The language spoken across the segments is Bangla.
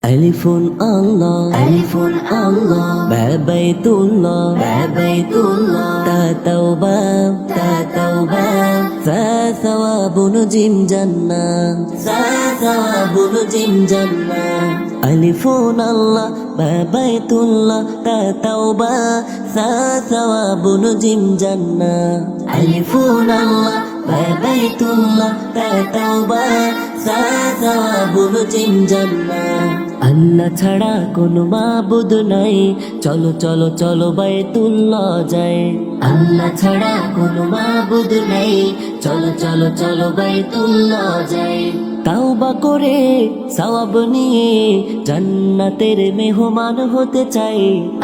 Alifun Allah, Alifun Allah, Ba Baitullah, Ba Baitullah, Ta Tawbah, Ta Tawbah, Sa Thawabun Jim Jannah, Sa Thawabun Jim Jannah. Alifun Allah, Ba Baitullah, Ta Tawbah, Sa Thawabun Jim Jannah. Alifun Allah, Ba Baitullah, Ta Tawbah, Sa Thawabun Jim Jannah. আল্লাহ ছাড়া কোনো মাবুদ নাই, চলো চলো চলো বাইতুল্লাহ যাই। আল্লাহ ছাড়া কোনো মাবুদ নাই, চলো চলো চলো বাইতুল্লাহ যাই। তাওবা করে সওয়াব নিয়ে জান্নাতের মেহমান হতে চাই।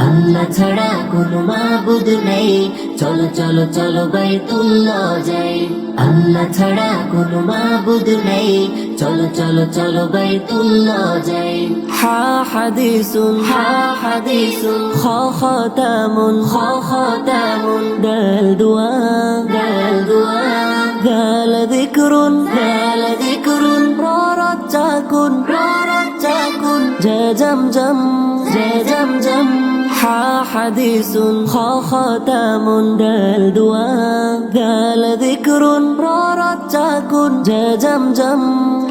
আল্লাহ ছাড়া কোনো মাবুদ নাই, চলো চলো চলো বাইতুল্লাহ যাই। আল্লাহ ছাড়া কোনো মাবুদ নাই, চলো চলো চলো বাইতুল্লাহ যাই। হা হাদিসুন, হা হাদিসুন, খ খতামুন, খ খতামুন, দাল দুআ, দাল দুআ, দাল যিকরুন, দাল যিকরুন, ররজ্জাকুন, ররজ্জাকুন, জা জামজাম, জা জামজাম। হা হাদিসুন, খ খতামুন, দাল দুআ, দাল যিকরুন, ররজ্জাকুন, জা জামজাম।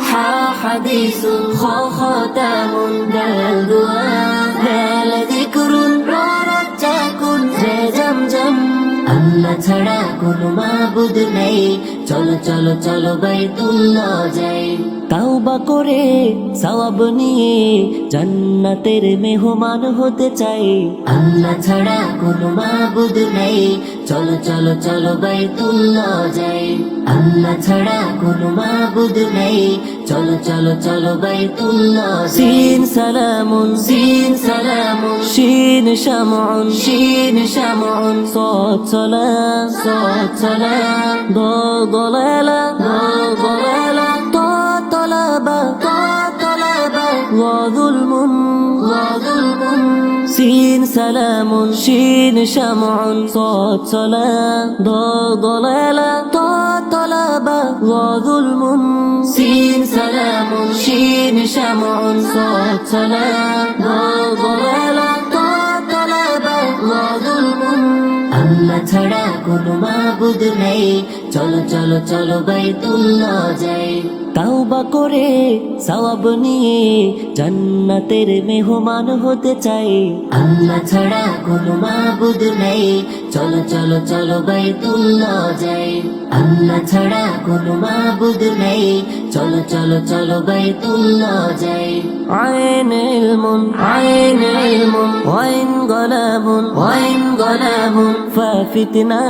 হা হাদিসুন, খ খতামুন, দাল দুআ, দাল যিকরুন, ররজ্জাকুন, জা জামজাম। আল্লাহ ছাড়া কোনো মাবুদ নাই, চলো চলো চলো বাইতুল্লাহ যাই। তাওবা করে সওয়াব নিয়ে জান্নাতের মেহমান হতে চাই। আল্লাহ ছাড়া কোনো মাবুদ নাই, চলো চলো চলো বাইতুল্লাহ যাই। আল্লাহ ছাড়া কোনো মাবুদ নাই, চলো চলো চলো বাইতুল্লাহ। সিন সালামুন, সিন সালামুন, শিন শামউন, শিন শামউন, সাদ সালাম, সাদ সালাম, দাল দালালা, দাল দালালা, তা তালাবা, তা তালাবা, ওয়া যুলমুন, ওয়া যুলমুন। সিন সালামুন, শিন শামউন, সাদ সালাম, দাল দালালা, তা তালাবা, ওয়া যুলমুন। সিন সালামুন, শিন শামউন, সাদ সালাম, দাল দালালা, তা তালাবা, ওয়া যুলমুন। আল্লাহ ছাড়া কোনো মাবুদ নাই, চলো চলো চলো বাইতুল্লাহ যাই। তাওবা করে সওয়াব নিয়ে জান্নাতের মেহমান হতে চাই। আল্লাহ ছাড়া কোনো মাবুদ নাই, চলো চলো চলো বাইতুল্লাহ যাই। আল্লাহ ছাড়া কোনো মাবুদ নাই, চলো চলো চলো বাইতুল্লাহ যাই। আইন ইলমুন, আইন ইলমুন, ওয়াইন গলামুন, ওয়াইন গলামুন, ফাফিতনা,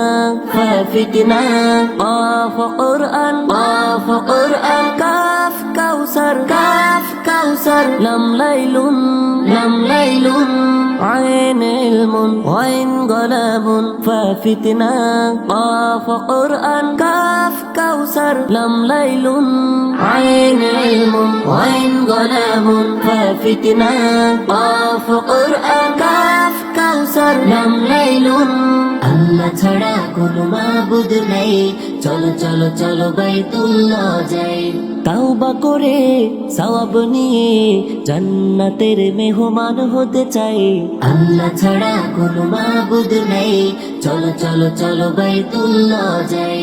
ফাফিতনা, কাফ কুরআন, কাফ কুরআন, কাফ কাউসার, কাফ কাউসার, লাম লাইলুন, লাম লাইলুন। আইন ইলমুন, ওয়াইন গলামুন, ফাফিতনা, কাফ কুরআন, কাফ কাউসার, লাম লাইলুন। আইন ইলমুন, ওয়াইন গলামুন, ফাফিতনা, কাফ কুরআন, কাফ কাউসার, লাম লাইলুন। আল্লাহ ছাড়া কোনো মাবুদ নাই, চলো চলো চলো বাইতুল্লাহ যাই। তাওবা করে সওয়াব নিয়ে জান্নাতের মেহমান হতে চাই। আল্লাহ ছাড়া কোনো মাবুদ নাই, চলো চলো চলো বাইতুল্লাহ যাই।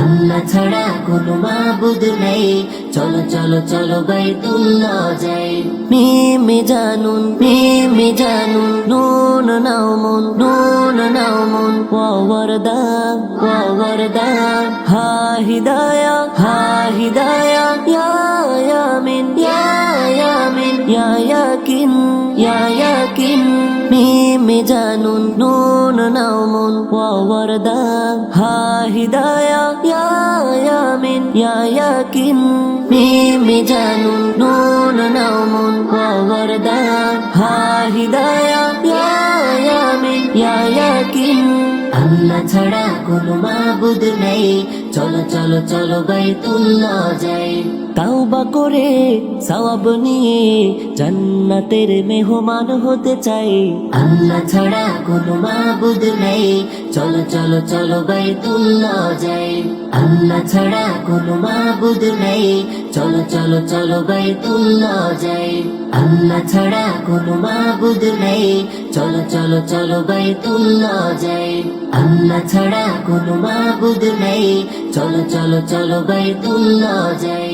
আল্লাহ ছাড়া কোনো মাবুদ নাই, চলো চলো চলো বাইতুল্লাহ যাই। মিমে জানুন, মিমে জানুন, নুন নাউমুন, নুন নাউমুন, ওয়া ওয়ারদা, ওয়া ওয়ারদা, হা হিদায়া, হা হিদায়া, ইয়া ইয়ামিন, ইয়া ইয়ামিন, ইয়া ইয়াকিন, ইয়া ইয়াকিন। মিমে জানুন, নুন নাউমুন, ওয়া ওয়ারদা, হা হিদায়া, ইয়া ইয়ামিন, ইয়া ইয়াকিন। মিমে জানুন, নুন নাউমুন, ওয়া ওয়ারদা, হা হিদায়া, ইয়া ইয়ামিন, ইয়া ইয়াকিন। আল্লাহ ছাড়া কোনো মাবুদ নাই, চলো চলো চলো বাইতুল্লাহ যাই তাওবা করে সওয়াব নিয়ে জান্নাতের মেহমান হতে চাই আল্লাহ ছাড়া কোনো মাবুদ নেই চলো চলো চলো বাইতুল্লাহ যাই আল্লাহ ছাড়া কোনো মাবুদ নেই চলো চলো চলো বাইতুল্লাহ যাই আল্লাহ ছাড়া কোনো মাবুদ নেই চলো চলো চলো বাইতুল্লাহ যাই আল্লাহ ছাড়া কোনো মাবুদ নেই চলো চলো চলো বাইতুল্লাহ যাই